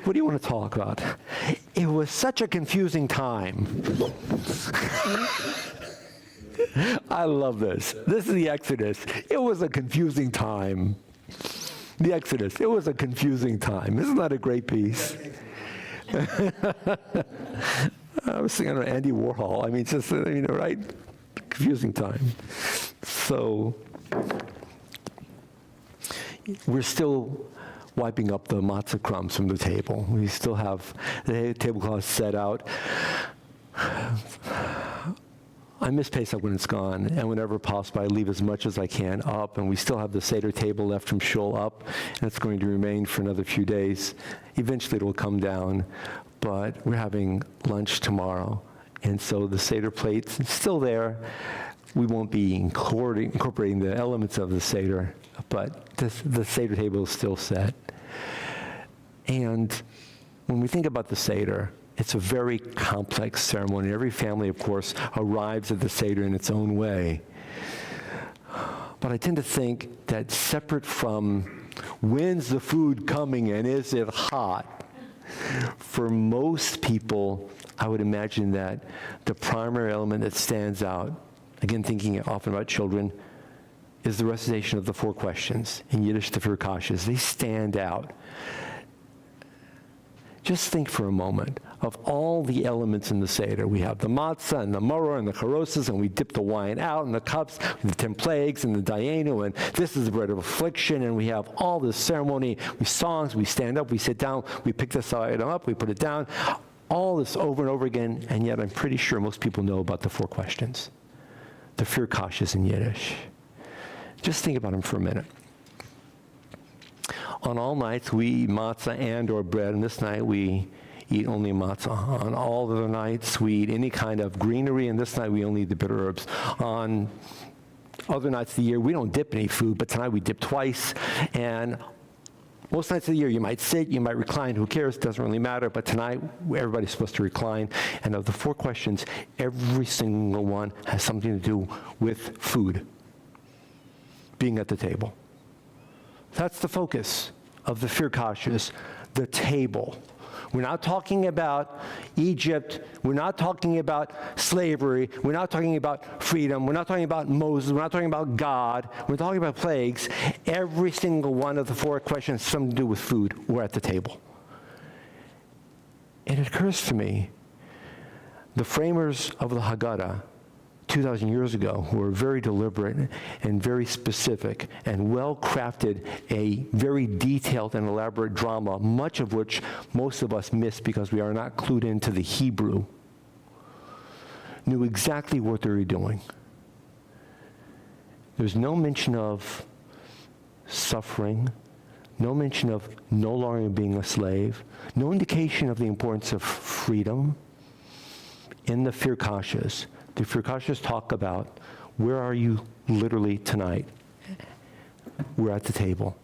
What do you want to talk about? It was such a confusing time. I love this. This is the Exodus. It was a confusing time. The Exodus. It was a confusing time. Isn't that a great piece? I was thinking of Andy Warhol. I mean, it's just, right? Confusing time. So we're still wiping up the matzah crumbs from the table. We still have the tablecloth set out. I miss Pesach when it's gone, and whenever possible, I leave as much as I can up, and we still have the Seder table left from Shul up, and it's going to remain for another few days. Eventually, it will come down, but we're having lunch tomorrow, and so the Seder plate's still there. We won't be incorporating the elements of the Seder, but the Seder table is still set. And when we think about the Seder, it's a very complex ceremony. Every family, of course, arrives at the Seder in its own way. But I tend to think that separate from when's the food coming and is it hot, for most people, I would imagine that the primary element that stands out again thinking often about children, is the recitation of the 4 questions. In Yiddish, the vier kashas. They stand out. Just think for a moment of all the elements in the Seder. We have the matzah and the maror and the charosas, and we dip the wine out in the cups, the 10 plagues and the dayenu, and this is the bread of affliction, and we have all this ceremony, we songs, we stand up, we sit down, we pick this item up, we put it down, all this over and over again, and yet I'm pretty sure most people know about the 4 questions. The vier kashas in Yiddish. Just think about them for a minute. On all nights, we eat matzah and or bread, and this night we eat only matzah. On all other nights, we eat any kind of greenery, and this night we only eat the bitter herbs. On other nights of the year, we don't dip any food, but tonight we dip twice, and most nights of the year, you might sit, you might recline, who cares, doesn't really matter, but tonight, everybody's supposed to recline. And of the 4 questions, every single one has something to do with food, being at the table. That's the focus of the vier kashas, the table. We're not talking about Egypt. We're not talking about slavery. We're not talking about freedom. We're not talking about Moses. We're not talking about God. We're talking about plagues. Every single one of the 4 questions has something to do with food. We're at the table. And it occurs to me, the framers of the Haggadah 2,000 years ago, who were very deliberate and very specific and well-crafted a very detailed and elaborate drama, much of which most of us miss because we are not clued into the Hebrew, knew exactly what they were doing. There's no mention of suffering, no mention of no longer being a slave, no indication of the importance of freedom in the vier kashas. The vier kashas talk about, where are you literally tonight? We're at the table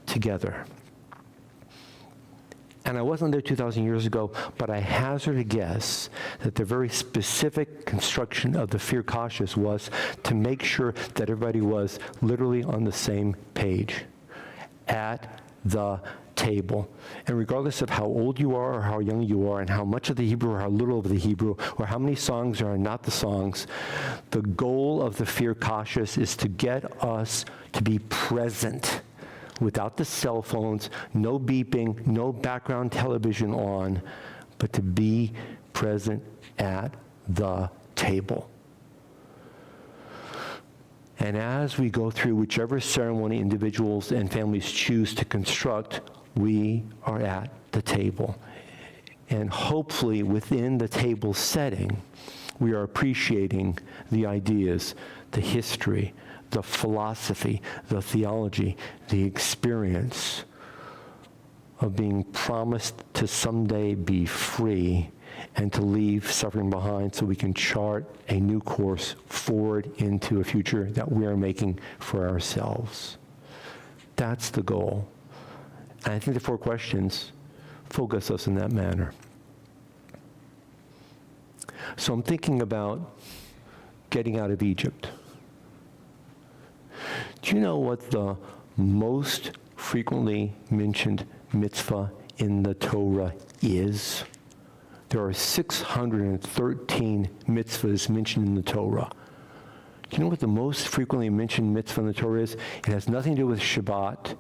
together. And I wasn't there 2,000 years ago, but I hazard a guess that the very specific construction of the vier kashas was to make sure that everybody was literally on the same page at the table. And regardless of how old you are or how young you are and how much of the Hebrew or how little of the Hebrew or how many songs are not the songs, the goal of the vier kashas is to get us to be present without the cell phones, no beeping, no background television on, but to be present at the table. And as we go through whichever ceremony individuals and families choose to construct, we are at the table. And hopefully within the table setting, we are appreciating the ideas, the history, the philosophy, the theology, the experience of being promised to someday be free and to leave suffering behind so we can chart a new course forward into a future that we are making for ourselves. That's the goal. And I think the 4 questions focus us in that manner. So I'm thinking about getting out of Egypt. Do you know what the most frequently mentioned mitzvah in the Torah is? There are 613 mitzvahs mentioned in the Torah. Do you know what the most frequently mentioned mitzvah in the Torah is? It has nothing to do with Shabbat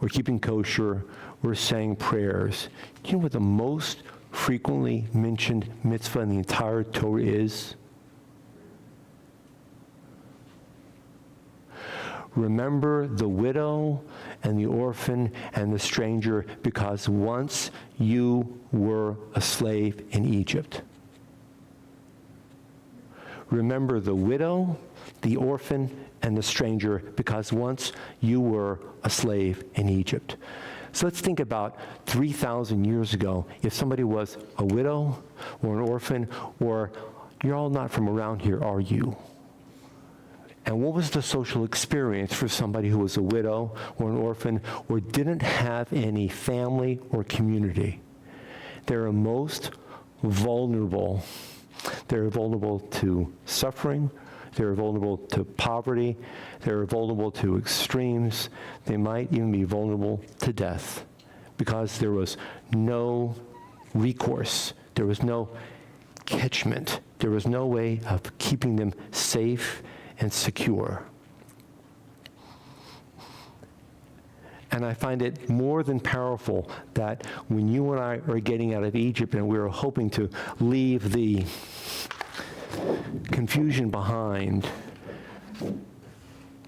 or keeping kosher or saying prayers. Do you know what the most frequently mentioned mitzvah in the entire Torah is? Remember the widow and the orphan and the stranger, because once you were a slave in Egypt. Remember the widow, the orphan, and the stranger, because once you were a slave in Egypt. So let's think about 3,000 years ago. If somebody was a widow or an orphan, or you're all not from around here, are you? And what was the social experience for somebody who was a widow or an orphan or didn't have any family or community? They're most vulnerable. They're vulnerable to suffering. They're vulnerable to poverty. They're vulnerable to extremes. They might even be vulnerable to death because there was no recourse. There was no catchment There was no way of keeping them safe and secure. And I find it more than powerful that when you and I are getting out of Egypt and we're hoping to leave the confusion behind,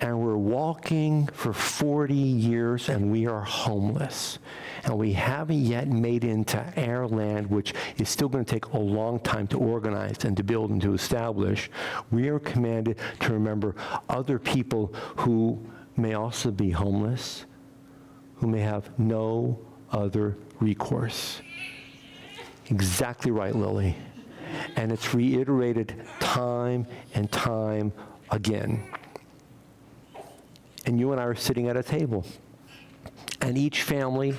and we're walking for 40 years and we are homeless, and we haven't yet made into our land, which is still going to take a long time to organize and to build and to establish, we are commanded to remember other people who may also be homeless, who may have no other recourse. Exactly right, Lily. And it's reiterated time and time again. And you and I are sitting at a table. And each family,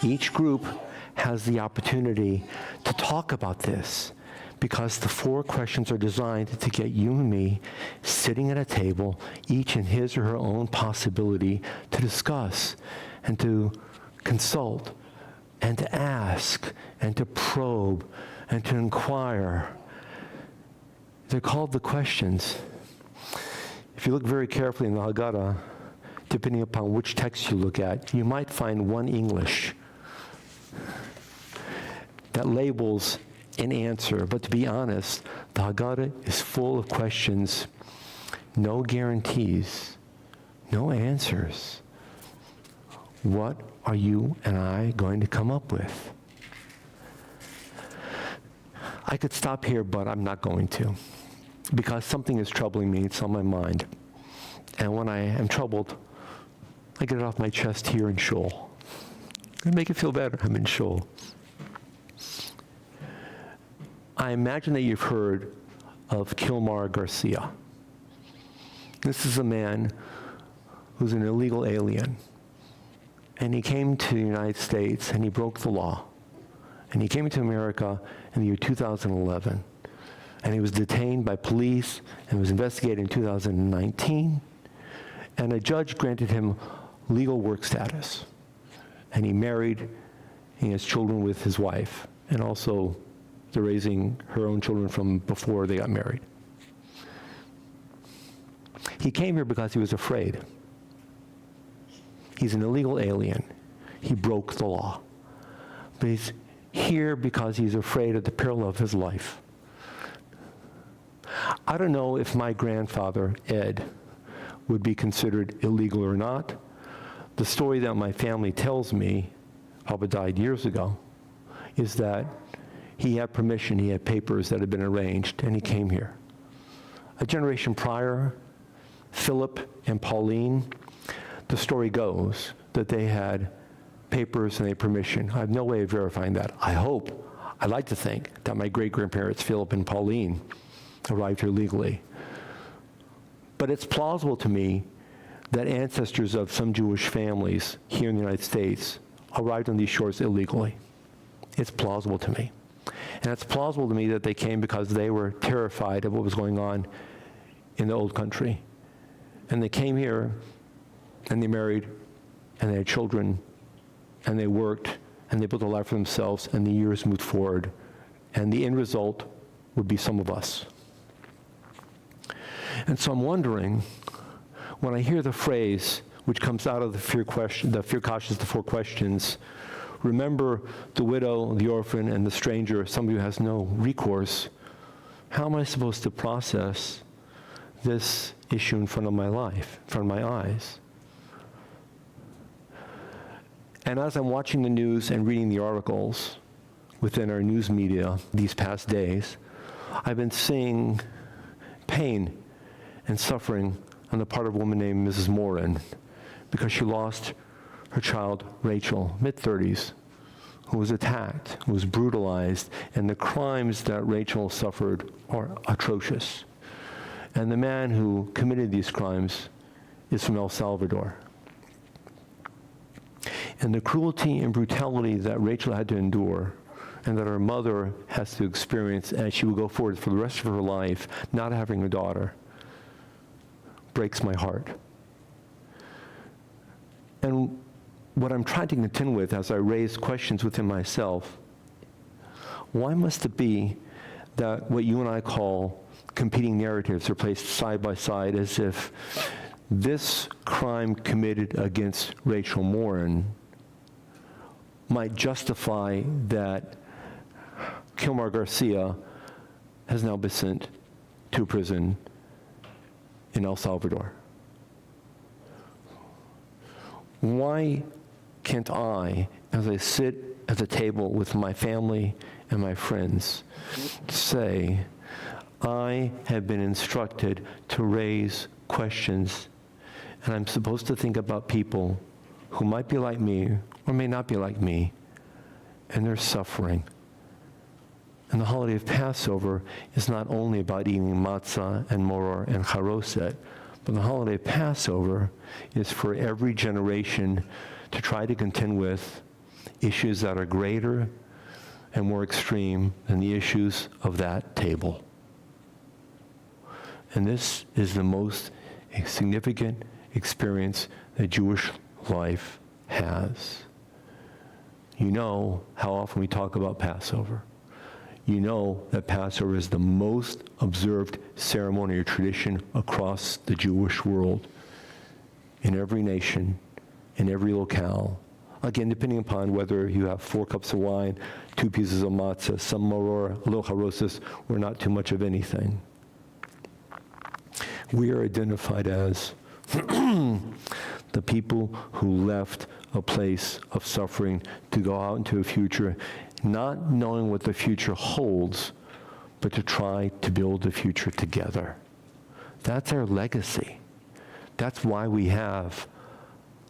each group has the opportunity to talk about this, because the 4 questions are designed to get you and me sitting at a table, each in his or her own possibility, to discuss and to consult and to ask and to probe and to inquire. They're called the questions. If you look very carefully in the Haggadah, depending upon which text you look at, you might find one English that labels an answer. But to be honest, the Haggadah is full of questions, no guarantees, no answers. What are you and I going to come up with? I could stop here, but I'm not going to, because something is troubling me. It's on my mind. And when I am troubled, I get it off my chest here in Shul. I make it feel better. I'm in Shul. I imagine that you've heard of Kilmar Garcia. This is a man who's an illegal alien. And he came to the United States and he broke the law. And he came to America in the year 2011. And he was detained by police and was investigated in 2019. And a judge granted him legal work status. And he married, he has children with his wife. And also, they're raising her own children from before they got married. He came here because he was afraid. He's an illegal alien. He broke the law. But he's here because he's afraid of the peril of his life. I don't know if my grandfather, Ed, would be considered illegal or not. The story that my family tells me, Papa died years ago, is that he had permission, he had papers that had been arranged, and he came here. A generation prior, Philip and Pauline, the story goes that they had papers and they had permission. I have no way of verifying that. I'd like to think that my great-grandparents, Philip and Pauline, arrived here legally. But it's plausible to me that ancestors of some Jewish families here in the United States arrived on these shores illegally. It's plausible to me. And it's plausible to me that they came because they were terrified of what was going on in the old country. And they came here, and they married, and they had children, and they worked, and they built a life for themselves, and the years moved forward. And the end result would be some of us. And so I'm wondering, when I hear the phrase, which comes out of the fear cautious, the 4 questions, remember the widow, the orphan, and the stranger, somebody who has no recourse, how am I supposed to process this issue in front of my life, in front of my eyes? And as I'm watching the news and reading the articles within our news media these past days, I've been seeing pain and suffering on the part of a woman named Mrs. Morin, because she lost her child, Rachel, mid-30s, who was attacked, who was brutalized, and the crimes that Rachel suffered are atrocious. And the man who committed these crimes is from El Salvador. And the cruelty and brutality that Rachel had to endure, and that her mother has to experience as she will go forward for the rest of her life, not having a daughter, breaks my heart. And what I'm trying to contend with as I raise questions within myself, why must it be that what you and I call competing narratives are placed side by side as if this crime committed against Rachel Morin might justify that Kilmar Garcia has now been sent to prison in El Salvador. Why can't I, as I sit at the table with my family and my friends, say, I have been instructed to raise questions, and I'm supposed to think about people who might be like me or may not be like me, and they're suffering. And the holiday of Passover is not only about eating matzah and moror and charoset, but the holiday of Passover is for every generation to try to contend with issues that are greater and more extreme than the issues of that table. And this is the most significant experience that Jewish life has. You know how often we talk about Passover. You know that Passover is the most observed ceremony or tradition across the Jewish world, in every nation, in every locale. Again, depending upon whether you have 4 cups of wine, 2 pieces of matzah, some moror, a little charosis, or not too much of anything. We are identified as the people who left a place of suffering to go out into a future, not knowing what the future holds, but to try to build a future together. That's our legacy. That's why we have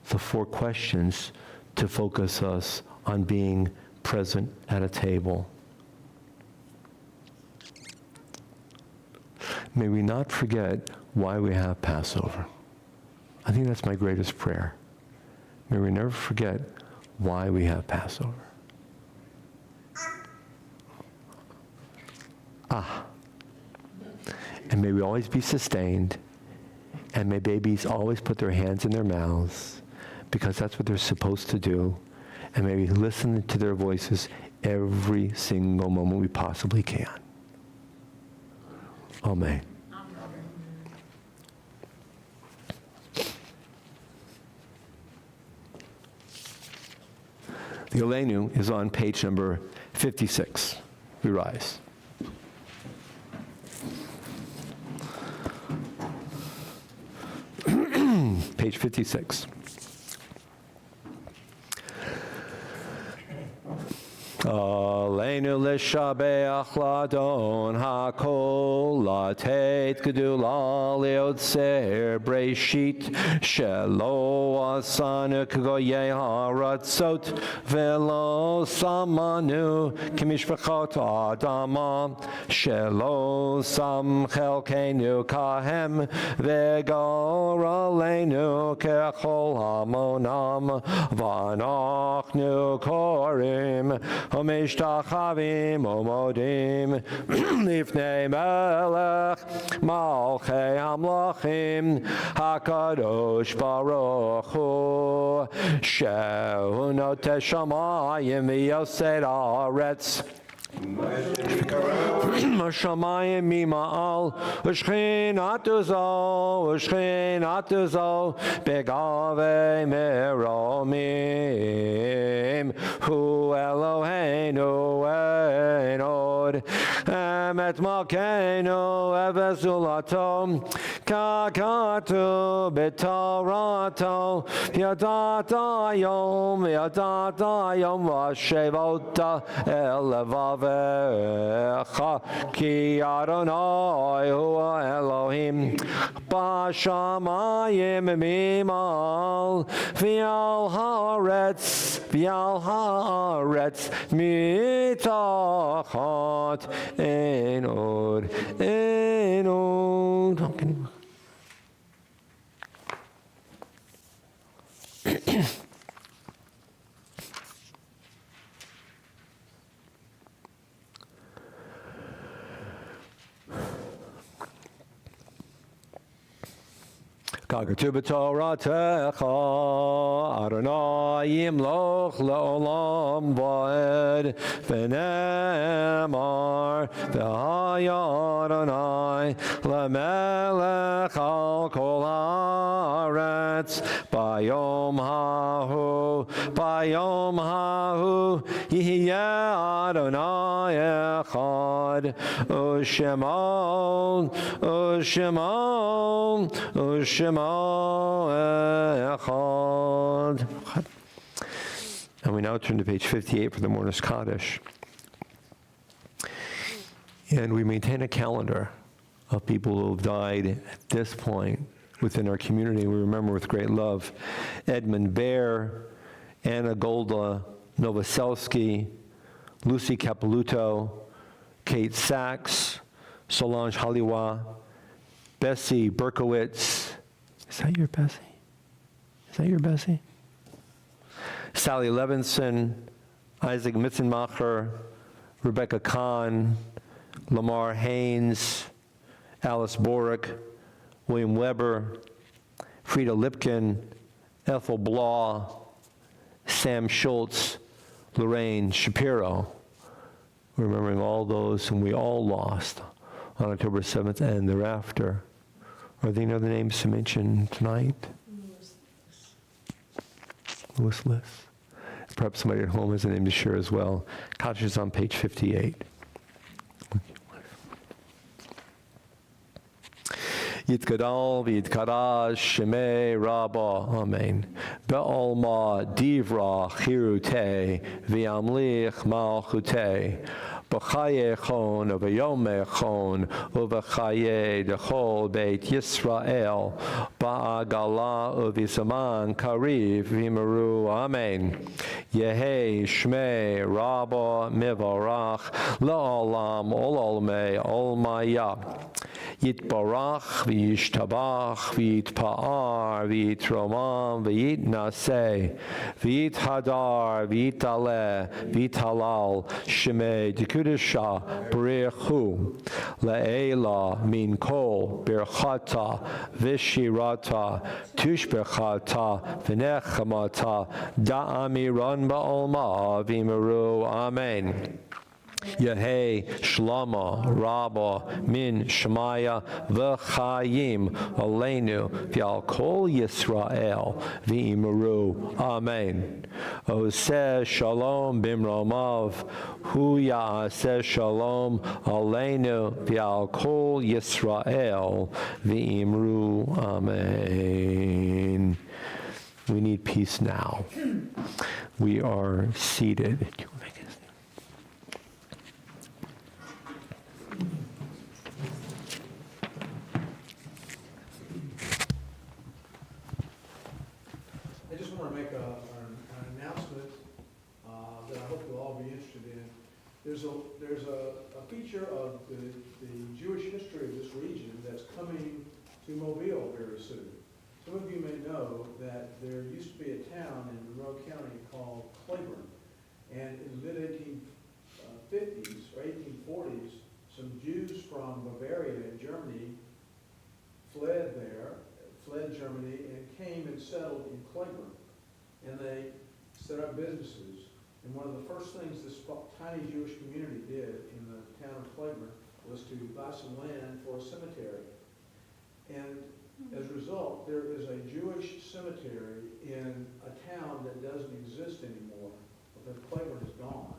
the 4 questions to focus us on being present at a table. May we not forget why we have Passover. I think that's my greatest prayer. May we never forget why we have Passover. And may we always be sustained, and may babies always put their hands in their mouths, because that's what they're supposed to do, and may we listen to their voices every single moment we possibly can. Amen. The Olenu is on page number 56. We rise. Page 56. Aleinu l'shabeach l'adon hakol latet gedula leotzer breshit shelo asanu k'goyei haratzot velo samanu k'mishpachot adama shelo sam chelkenu kahem v'gor aleinu kechol hamonam v'anachnu korim Umishtahavim umodim lifnei melech malchei hamlachim hakadosh baruch hu shehu noteh shamayim v'yosed haaretz Shamayim mima'al Ushchinatu zo Begave meromim Hu Eloheinu enod Emet malkeinu evezulato Kakatu b'torato Yadata yom Vashevota elevav Ki Adonai hu Elohim Bashamayim mimal V'al haaretz mitachot enod Kagatu b'toratecha, Adonai yimloch le'olam va'ed, v'nemar, v'haya Adonai, le'melech al kol haaretz, bayom hahu, yihyeh Adonai echad, U'Shemo echad. And we now turn to page 58 for the Mourner's Kaddish. And we maintain a calendar of people who have died at this point within our community. We remember with great love Edmund Baer, Anna Golda Novoselsky, Lucy Capiluto, Kate Sachs, Solange Haliwa, Bessie Berkowitz. Is that your Bessie? Is that your Bessie? Sally Levinson, Isaac Mitzenmacher, Rebecca Kahn, Lamar Haynes, Alice Borick, William Weber, Frida Lipkin, Ethel Blah, Sam Schultz, Lorraine Shapiro. Remembering all those whom we all lost on October 7th and thereafter. Are there any other names to mention tonight? Louis Liss. Perhaps somebody at home has a name to share as well. Kaddish is on page 58. Yitkadal v'yitkadash shemei rabba, amen. Be'olma divra chirute v'yamlich malchute. B'chayechon u'v'yomechon u'v'chaye dechol beit Yisrael ba'agala u'v'zaman kariv v'yimaru, amen. Yehei shmei rabba mivarach la'olam ololmei olmaya. Yitbarach v'yishtabach v'yitpa'ar v'yitromam v'yitnaseh v'yithadar v'yitaleh v'yitalal shemei dekudesha b'rechu le'ela min kol birchata v'shirata tushbechata v'nechamata da'amiran ba'olma v'imaru, amen. Yehei Shlama Rabba Min Shemaya V'Chayim Aleinu V'Al Kol Yisrael V'imaru, amen. Oseh Shalom Bimromav Hu Ya'aseh Shalom Aleinu V'Al Kol Yisrael V'imaru, amen. We need peace now. We are seated. There's a feature of the Jewish history of this region that's coming to Mobile very soon. Some of you may know that there used to be a town in Monroe County called Claiborne, and in the mid-1850s or 1840s, some Jews from Bavaria and Germany fled Germany and came and settled in Claiborne, and they set up businesses. And one of the first things this tiny Jewish community did in the town of Claiborne was to buy some land for a cemetery. And as a result, there is a Jewish cemetery in a town that doesn't exist anymore because Claiborne is gone.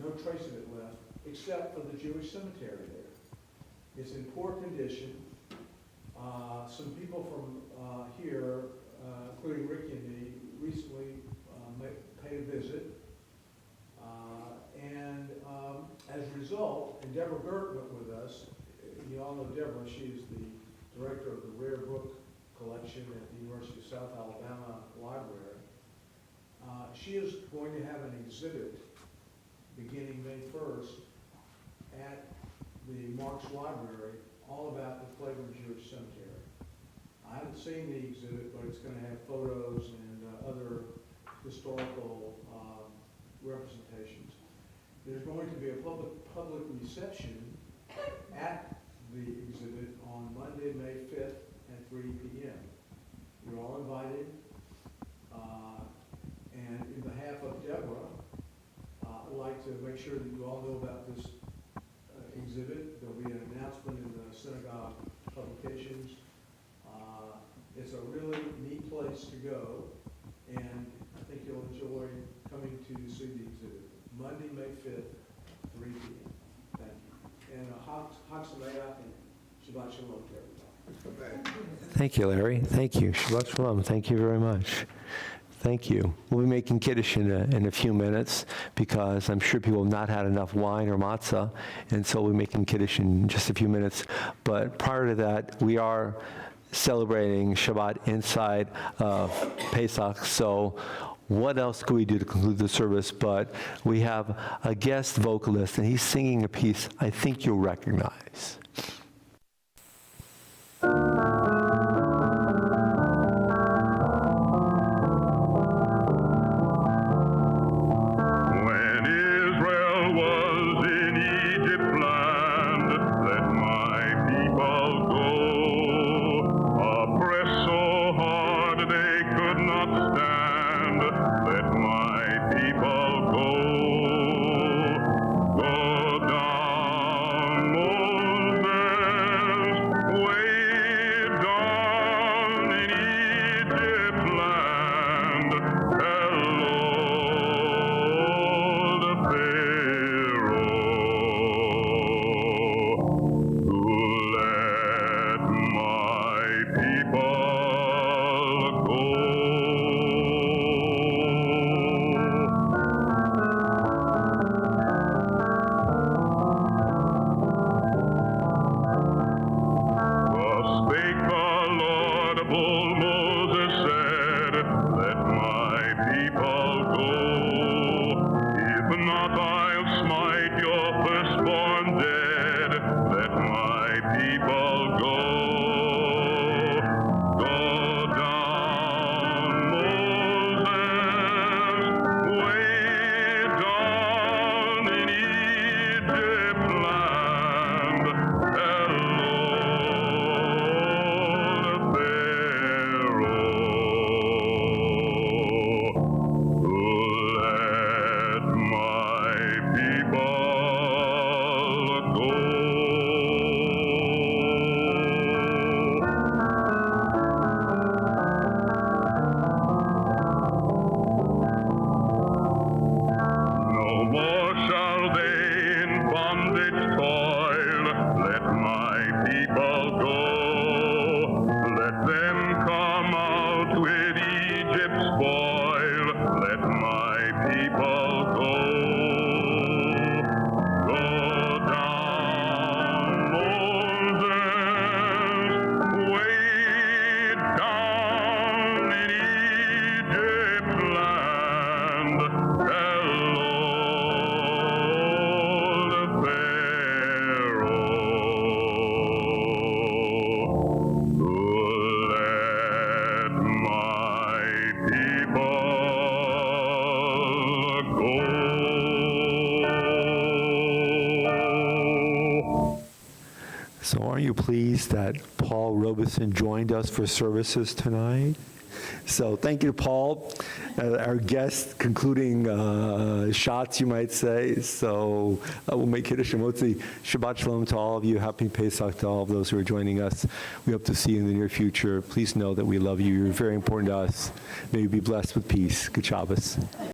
No trace of it left, except for the Jewish cemetery there. It's in poor condition. Some people from here, including Ricky and me, recently paid a visit. As a result, and Deborah Gert went with us. You all know Deborah. She is the director of the Rare Book Collection at the University of South Alabama Library. She is going to have an exhibit beginning May 1st at the Marks Library all about the Claiborne Jewish Cemetery. I haven't seen the exhibit, but it's going to have photos and other historical representations. There's going to be a public reception at the exhibit on Monday, May 5th at 3 p.m. You're all invited. And in behalf of Deborah, I'd like to make sure that you all know about this exhibit. There'll be an announcement in the synagogue publications. It's a really neat place to go, and I think you'll enjoy coming to see the exhibit. Monday, May 5th, 3 p.m. Thank you. And Chag Sameach and Shabbat Shalom to everybody. Thank you, Larry. Thank you. Shabbat Shalom. Thank you very much. Thank you. We'll be making Kiddush in a few minutes because I'm sure people have not had enough wine or matzah, and so we'll be making Kiddush in just a few minutes. But prior to that, we are celebrating Shabbat inside of Pesach. So what else could we do to conclude the service? But we have a guest vocalist, and he's singing a piece I think you'll recognize. When Israel was in Egypt land, let my people go. Oppressed so hard they could not stand, let my people go. Go down, Moses, way down in Egypt land. Hello, the Pharaoh, to let my people go. Thus spake the laudable Moses said, let my people go. If not, I'll smite your firstborn dead. Let my people go. Go down, Moses, way down in Egypt land. Hello, the Pharaoh, let my people go. No more shall they in bondage toil. Let my people go. Let them come out with Egypt's spoil. Let my people go. Go down, Moses, way down in Egypt land. Hello, the Pharaoh, let my people go. So aren't you pleased that Paul Robeson joined us for services tonight? So thank you to Paul, our guest, concluding shots, you might say. So we'll make Kiddush Motzi. Shabbat Shalom to all of you. Happy Pesach to all of those who are joining us. We hope to see you in the near future. Please know that we love you. You're very important to us. May you be blessed with peace. Good Shabbos.